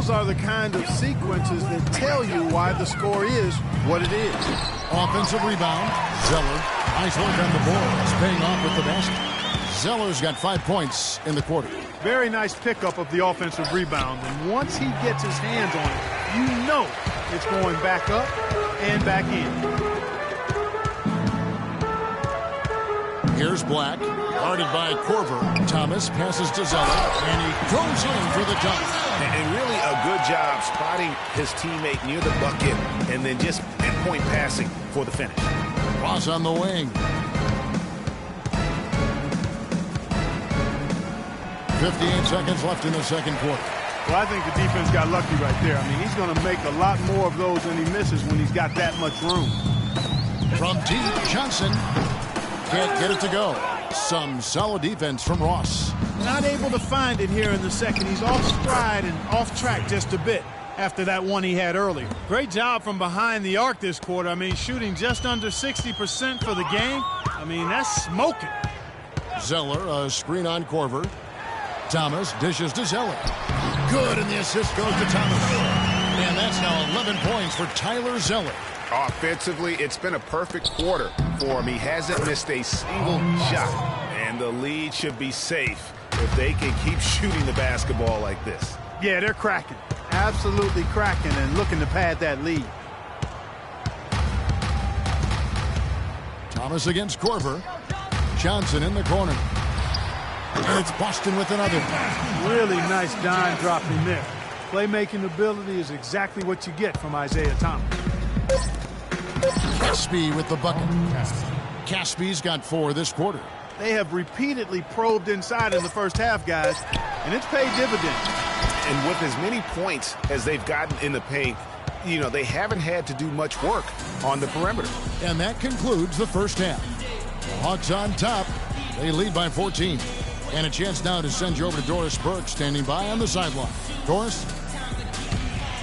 those are the kind of sequences that tell you why the score is what it is. Offensive rebound. Zeller. Nice work on the boards. Paying off with the basket. Zeller's got 5 points in the quarter. Very nice pickup of the offensive rebound. And once he gets his hands on it, you know it's going back up and back in. Here's Black. Guarded by Korver. Thomas passes to Zeller. And he goes in for the dunk. And really a good job spotting his teammate near the bucket and then just pinpoint passing for the finish. Ross on the wing. 58 seconds left in the second quarter. Well, I think the defense got lucky right there. I mean, he's going to make a lot more of those than he misses when he's got that much room. From deep, Johnson can't get it to go. Some solid defense from Ross. Not able to find it here in the second. He's off stride and off track just a bit after that one he had earlier. Great job from behind the arc this quarter. I mean, shooting just under 60% for the game. I mean, that's smoking. Zeller, a screen on Korver. Thomas dishes to Zeller. Good, and the assist goes to Thomas. And that's now 11 points for Tyler Zeller. Offensively, it's been a perfect quarter for him. He hasn't missed a single shot. And the lead should be safe if they can keep shooting the basketball like this. Yeah, they're cracking. Absolutely cracking and looking to pad that lead. Thomas against Korver. Johnson in the corner. And it's Boston with another. Really nice dime dropping there. Playmaking ability is exactly what you get from Isaiah Thomas. Caspi with the bucket. Caspi's got 4 this quarter. They have repeatedly probed inside in the first half, guys, and it's paid dividends. And with as many points as they've gotten in the paint, you know, they haven't had to do much work on the perimeter. And that concludes the first half. The Hawks on top. They lead by 14. And a chance now to send you over to Doris Burke, standing by on the sideline. Doris?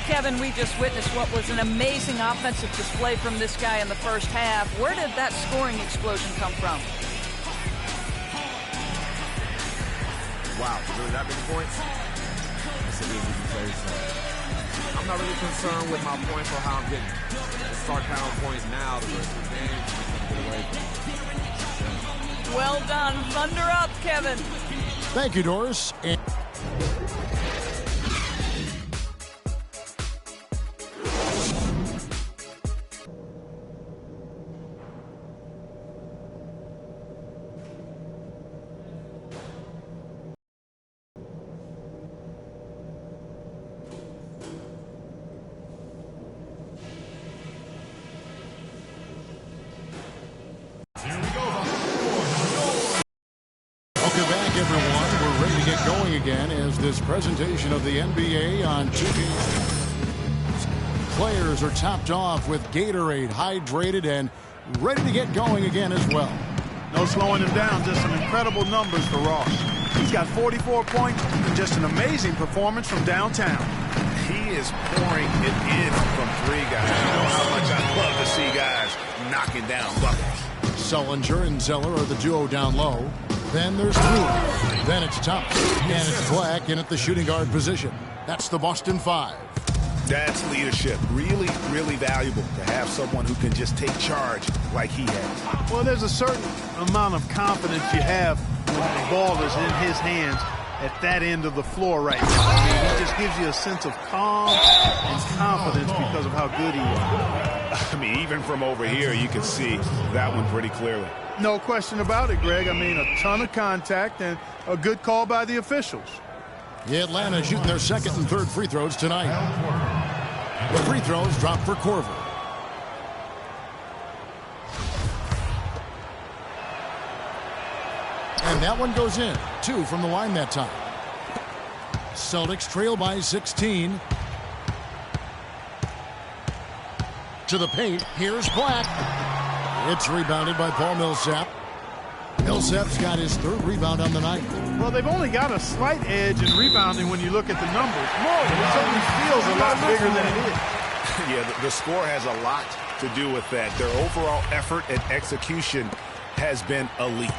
Kevin, we just witnessed what was an amazing offensive display from this guy in the first half. Where did that scoring explosion come from? Wow, really that many points? That's an easy to say. So I'm not really concerned with my points or how I'm getting. Let's start counting points now. The rest of the game, get away from it. Well done. Thunder up, Kevin. Thank you, Doris. And this presentation of the NBA on TV. Players are topped off with Gatorade, hydrated, and ready to get going again as well. No slowing him down, just some incredible numbers for Ross. He's got 44 points and just an amazing performance from downtown. He is pouring it in from 3, guys. You know how much I love to see guys knocking down buckets. Sullinger and Zeller are the duo down low. Then there's 2. Then it's Thomas. And it's Black in at the shooting guard position. That's the Boston 5. That's leadership. Really, really valuable to have someone who can just take charge like he has. Well, there's a certain amount of confidence you have when the ball is in his hands at that end of the floor right now. I mean, it just gives you a sense of calm and confidence because of how good he is. I mean, even from over here, you can see that one pretty clearly. No question about it, Greg. I mean, a ton of contact and a good call by the officials. Atlanta shooting their second and third free throws tonight. The free throws drop for Korver. And that one goes in. 2 from the line that time. Celtics trail by 16. To the paint. Here's Black. It's rebounded by Paul Millsap. Millsap's got his 3rd rebound on the night. Well, they've only got a slight edge in rebounding when you look at the numbers. It certainly feels a lot bigger than it is. Yeah, the score has a lot to do with that. Their overall effort and execution has been elite.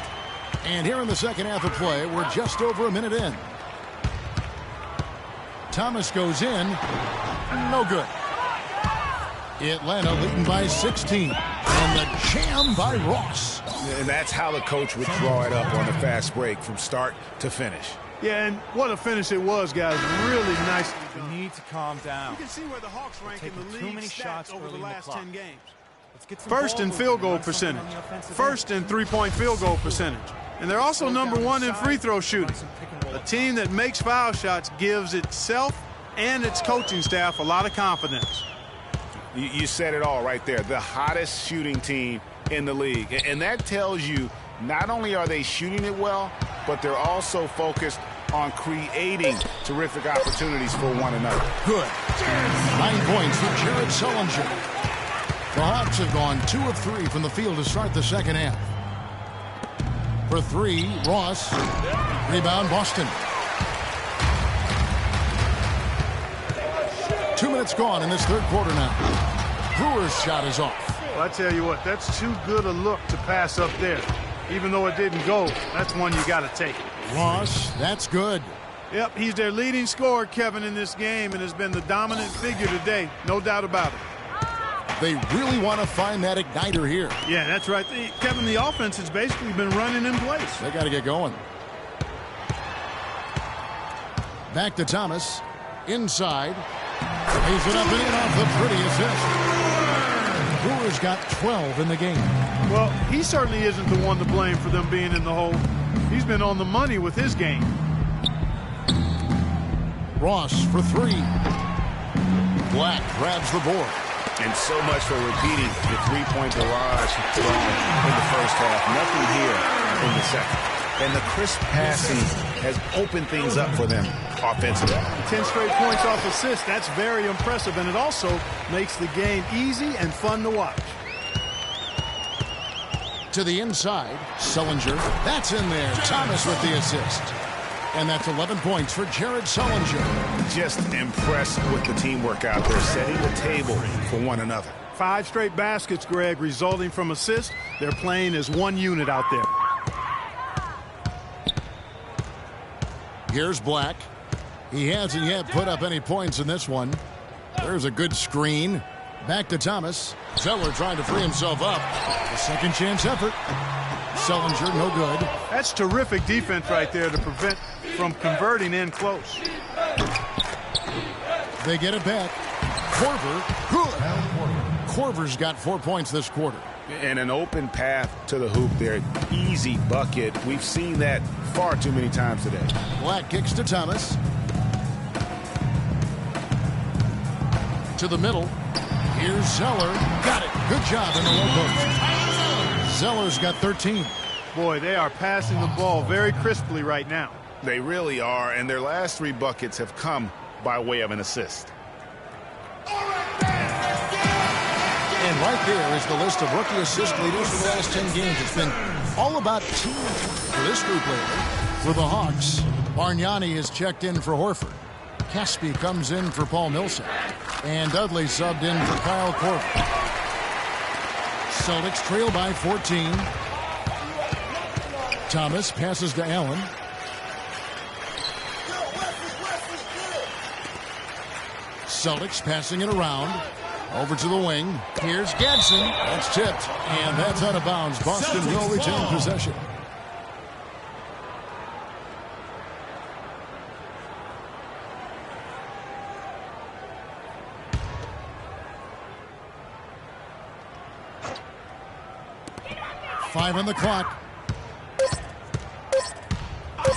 And here in the second half of play, we're just over a minute in. Thomas goes in. No good. Atlanta leading by 16. And the jam by Ross. And that's how the coach would draw it up on the fast break from start to finish. Yeah, and what a finish it was, guys. Really nicely done. We need to calm down. You can see where the Hawks rank in the league too many shots over the last 10 games. Get First in field goal percentage. First in three-point field goal percentage. And they're also number one in free throw shooting. A team that makes foul shots gives itself and its coaching staff a lot of confidence. You said it all right there. The hottest shooting team in the league. And that tells you not only are they shooting it well, but they're also focused on creating terrific opportunities for one another. Good. 9 points for Jared Sullinger. The Hawks have gone 2 of 3 from the field to start the second half. For 3, Ross. Rebound, Boston. 2 minutes gone in this third quarter now. Brewer's shot is off. Well, I tell you what, that's too good a look to pass up there. Even though it didn't go, that's one you got to take. Ross, that's good. Yep, he's their leading scorer, Kevin, in this game, and has been the dominant figure today. No doubt about it. They really want to find that igniter here. Yeah, that's right. Kevin, the offense has basically been running in place. They got to get going. Back to Thomas. Inside. Lays it up and in off the pretty assist. Brewer's got 12 in the game. Well, he certainly isn't the one to blame for them being in the hole. He's been on the money with his game. Ross for 3. Black grabs the board. And so much for repeating the three-point barrage thrown in the first half. Nothing here in the second. And the crisp passing has opened things up for them offensively. 10 straight points off assists. That's very impressive. And it also makes the game easy and fun to watch. To the inside. Sullinger. That's in there. Thomas with the assist. And that's 11 points for Jared Sullinger. Just impressed with the teamwork out there, setting the table for one another. 5 straight baskets, Greg, resulting from assists. They're playing as one unit out there. Here's Black. He hasn't yet put up any points in this one. There's a good screen. Back to Thomas. Zeller trying to free himself up. A second chance effort. Sullinger, no good. That's terrific defense right there to prevent from converting in close. They get it back. Korver, good. Korver's got 4 points this quarter. And an open path to the hoop there. Easy bucket. We've seen that far too many times today. Black kicks to Thomas. To the middle. Here's Zeller. Got it. Good job in the low post. Zeller's got 13. Boy, they are passing the ball very crisply right now. They really are, and their last 3 buckets have come by way of an assist. And right there is the list of rookie assist leaders for the last 10 games. It's been all about teamwork for this group lately. For the Hawks, Bargnani has checked in for Horford. Caspi comes in for Paul Millsap. And Dudley subbed in for Kyle Korver. Celtics trail by 14. Thomas passes to Allen. Celtics passing it around. Over to the wing. Here's Gadsden. That's tipped. And that's out of bounds. Boston will retain possession. Five on the clock.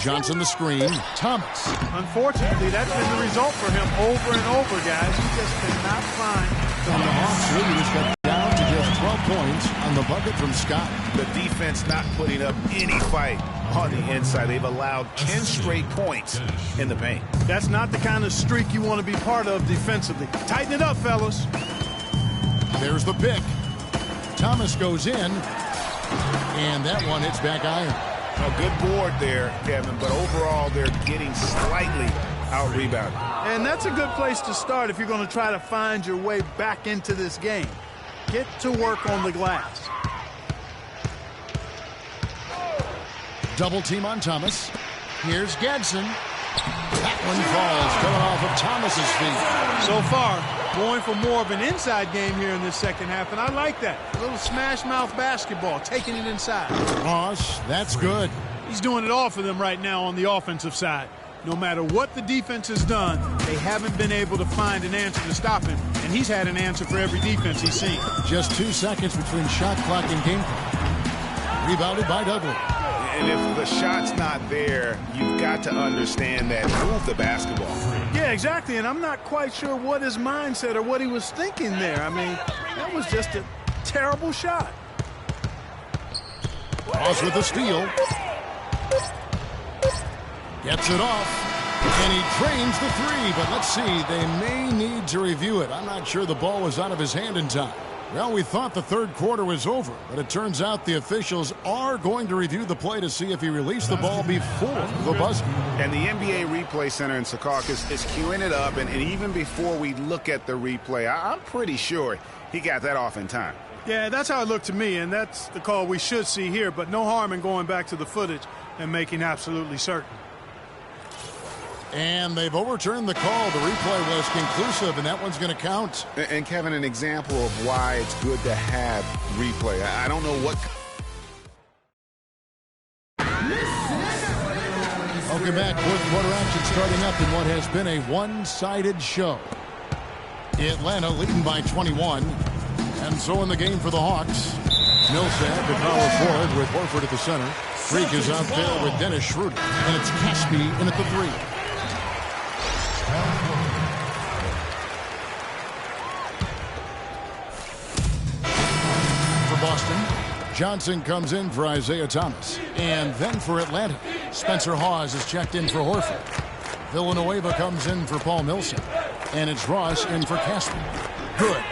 Johnson the screen. Thomas. Unfortunately, that's been the result for him over and over, guys. He just cannot find And the Hawks leaders got down to just 12 points on the bucket from Scott. The defense not putting up any fight on the inside. They've allowed 10 straight points in the paint. That's not the kind of streak you want to be part of defensively. Tighten it up, fellas. There's the pick. Thomas goes in. And that one hits back iron. A good board there, Kevin, but overall they're getting slightly out-rebounded. And that's a good place to start if you're going to try to find your way back into this game. Get to work on the glass. Double team on Thomas. Here's Gadsden. That one falls, coming off of Thomas's feet. So far, going for more of an inside game here in this second half, and I like that. A little smash mouth basketball, taking it inside. Ross, that's good. He's doing it all for them right now on the offensive side. No matter what the defense has done, they haven't been able to find an answer to stop him, and he's had an answer for every defense he's seen. Just 2 seconds between shot clock and game clock. Rebounded by Dudley. And if the shot's not there, you've got to understand that. Move the basketball. Yeah, exactly, and I'm not quite sure what his mindset or what he was thinking there. I mean, that was just a terrible shot. Ross with the steal. Gets it off, and he drains the three, but let's see, they may need to review it. I'm not sure the ball was out of his hand in time. Well, we thought the third quarter was over, but it turns out the officials are going to review the play to see if he released the ball before the buzzer. And the NBA Replay Center in Secaucus is queuing it up, and even before we look at the replay, I'm pretty sure he got that off in time. Yeah, that's how it looked to me, and that's the call we should see here, but no harm in going back to the footage and making absolutely certain. And they've overturned the call. The replay was conclusive, and that one's going to count. And, Kevin, an example of why it's good to have replay. I don't know what... Welcome back. Fourth quarter action starting up in what has been a one-sided show. Atlanta leading by 21. And so in the game for the Hawks, Millsap, the power forward with Horford at the center. Freak is out there with Dennis Schroeder. And it's Caspi in at the three. For Boston, Johnson comes in for Isaiah Thomas. And then for Atlanta, Spencer Hawes is checked in for Horford. Villanueva comes in for Paul Millsap. And it's Ross in for Caspi. Good.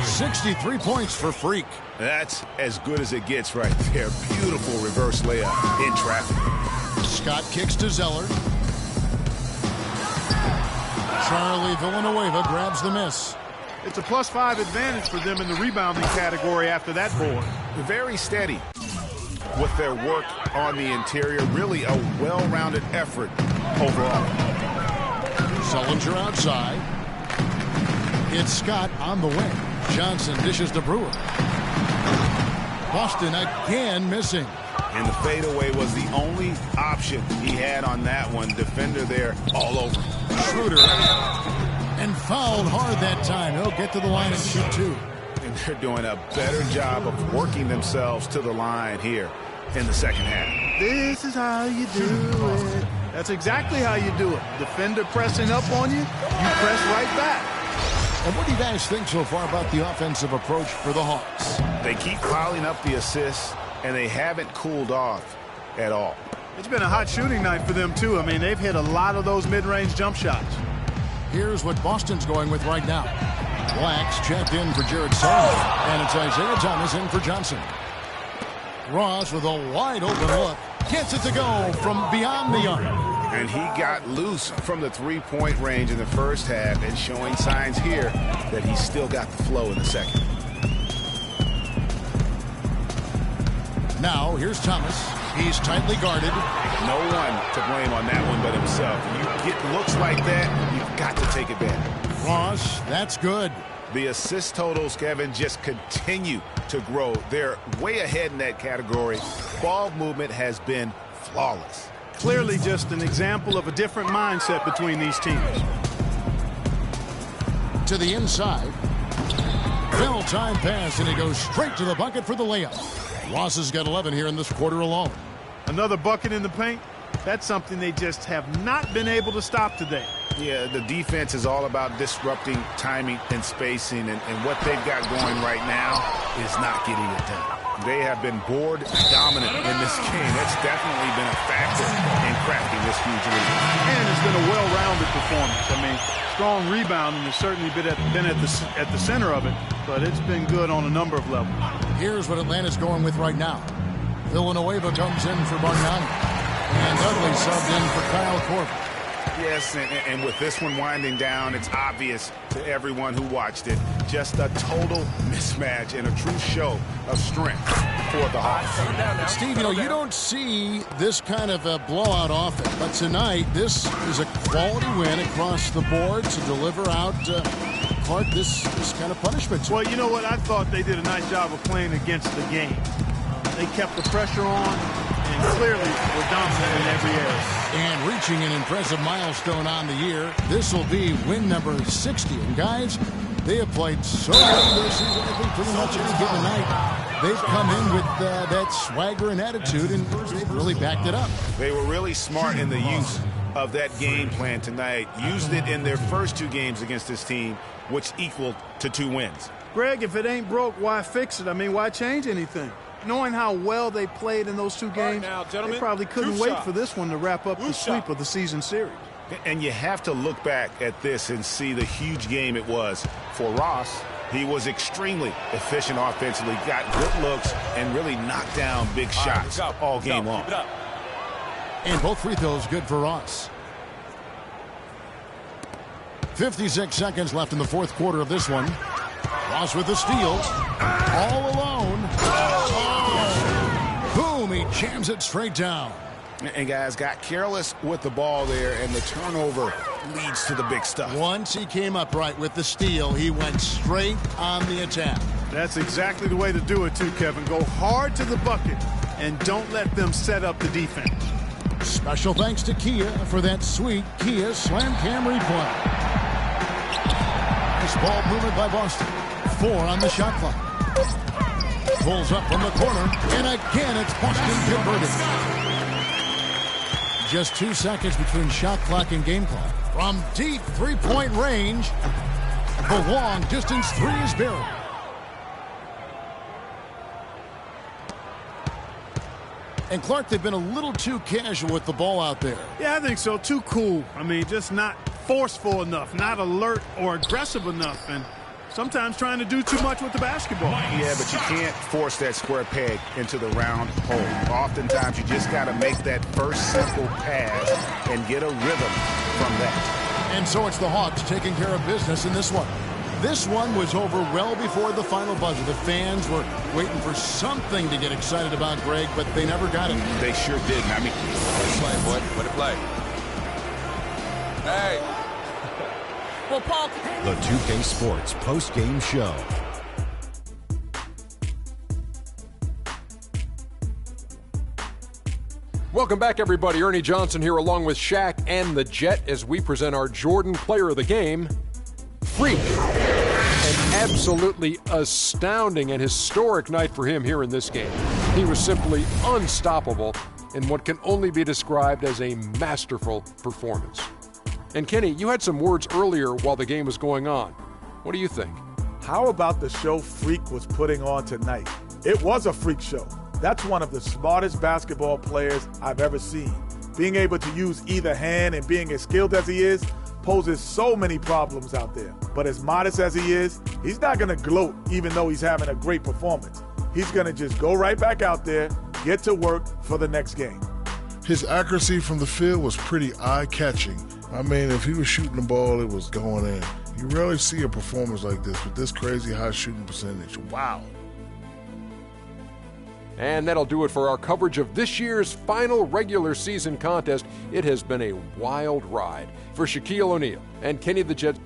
63 points for Freak. That's as good as it gets right there. Beautiful reverse layup in traffic. Scott kicks to Zeller. Charlie Villanueva grabs the miss. It's a +5 advantage for them in the rebounding category after that board. Very steady with their work on the interior. Really a well-rounded effort overall. Sullinger outside. It's Scott on the wing. Johnson dishes to Brewer. Boston again missing. And the fadeaway was the only option he had on that one. Defender there all over. Schroeder. And fouled hard that time. He'll get to the line and shoot two. And they're doing a better job of working themselves to the line here in the second half. This is how you do it. That's exactly how you do it. Defender pressing up on you, you press right back. And what do you guys think so far about the offensive approach for the Hawks? They keep piling up the assists, and they haven't cooled off at all. It's been a hot shooting night for them, too. I mean, they've hit a lot of those mid-range jump shots. Here's what Boston's going with right now. Blacks checked in for Jared Sullivan, and it's Isaiah Thomas in for Johnson. Ross with a wide open look. Gets it to go from beyond the arc. And he got loose from the three-point range in the first half and showing signs here that he's still got the flow in the second. Now, here's Thomas. He's tightly guarded. No one to blame on that one but himself. You get looks like that, you've got to take advantage. Ross, that's good. The assist totals, Kevin, just continue to grow. They're way ahead in that category. Ball movement has been flawless. Clearly just an example of a different mindset between these teams. To the inside. Well-timed pass, and he goes straight to the bucket for the layup. Ross has got 11 here in this quarter alone. Another bucket in the paint. That's something they just have not been able to stop today. Yeah, the defense is all about disrupting timing and spacing, and what they've got going right now is not getting it done. They have been board dominant in this game. That's definitely been a factor in crafting this huge lead. And it's been a well-rounded performance. I mean, strong rebounding has certainly been at the center of it, but it's been good on a number of levels. Here's what Atlanta's going with right now. Villanueva comes in for Bargnani. And Dudley subbed in for Kyle Korver. Yes, and with this one winding down, it's obvious to everyone who watched it. Just a total mismatch and a true show of strength for the Hawks. Steve, you don't see this kind of a blowout often, but tonight this is a quality win across the board to deliver out Clark this kind of punishment. Well, you know what? I thought they did a nice job of playing against the game. They kept the pressure on and clearly were dominant in every area. And reaching an impressive milestone on the year, this will be win number 60. And guys, they have played so well this season, I think pretty much any given night. They've come in with that swagger and attitude, and they've really backed it up. They were really smart in the use of that game plan tonight. Used it in their first 2 games against this team, which equaled to 2 wins. Greg, if it ain't broke, why fix it? I mean, why change anything? Knowing how well they played in those 2 games, they probably couldn't wait for this one to wrap up the sweep of the season series. And you have to look back at this and see the huge game it was for Ross. He was extremely efficient offensively, got good looks, and really knocked down big shots all game long. And both free throws good for Ross. 56 seconds left in the fourth quarter of this one. Ross with the steal. All alone. Boom, he jams it straight down. And guys got careless with the ball there, and the turnover leads to the big stuff. Once he came upright with the steal, he went straight on the attack. That's exactly the way to do it too, Kevin. Go hard to the bucket and don't let them set up the defense. Special thanks to Kia for that sweet Kia Slam Cam replay. Nice ball movement by Boston. 4 on the shot clock. Pulls up from the corner, and again it's Boston converted. Just 2 seconds between shot clock and game clock. From deep three-point range, the long distance 3 is buried. And Clark, they've been a little too casual with the ball out there. Yeah, I think so. Too cool. I mean, just not forceful enough, not alert or aggressive enough, and sometimes trying to do too much with the basketball. Yeah, but you can't force that square peg into the round hole. Oftentimes, you just got to make that first simple pass and get a rhythm from that. And so it's the Hawks taking care of business in this one. This one was over well before the final buzzer. The fans were waiting for something to get excited about, Greg, but they never got it. They sure didn't. I mean, What a play. Hey. Well, Paul. The 2K Sports post-game show. Welcome back, everybody. Ernie Johnson here along with Shaq and the Jet as we present our Jordan Player of the Game, Freak. An absolutely astounding and historic night for him here in this game. He was simply unstoppable in what can only be described as a masterful performance. And Kenny, you had some words earlier while the game was going on. What do you think? How about the show Freak was putting on tonight? It was a freak show. That's one of the smartest basketball players I've ever seen. Being able to use either hand and being as skilled as he is poses so many problems out there. But as modest as he is, he's not going to gloat even though he's having a great performance. He's going to just go right back out there, get to work for the next game. His accuracy from the field was pretty eye-catching. I mean, if he was shooting the ball, it was going in. You rarely see a performance like this with this crazy high shooting percentage. Wow. And that'll do it for our coverage of this year's final regular season contest. It has been a wild ride. For Shaquille O'Neal and Kenny the Jet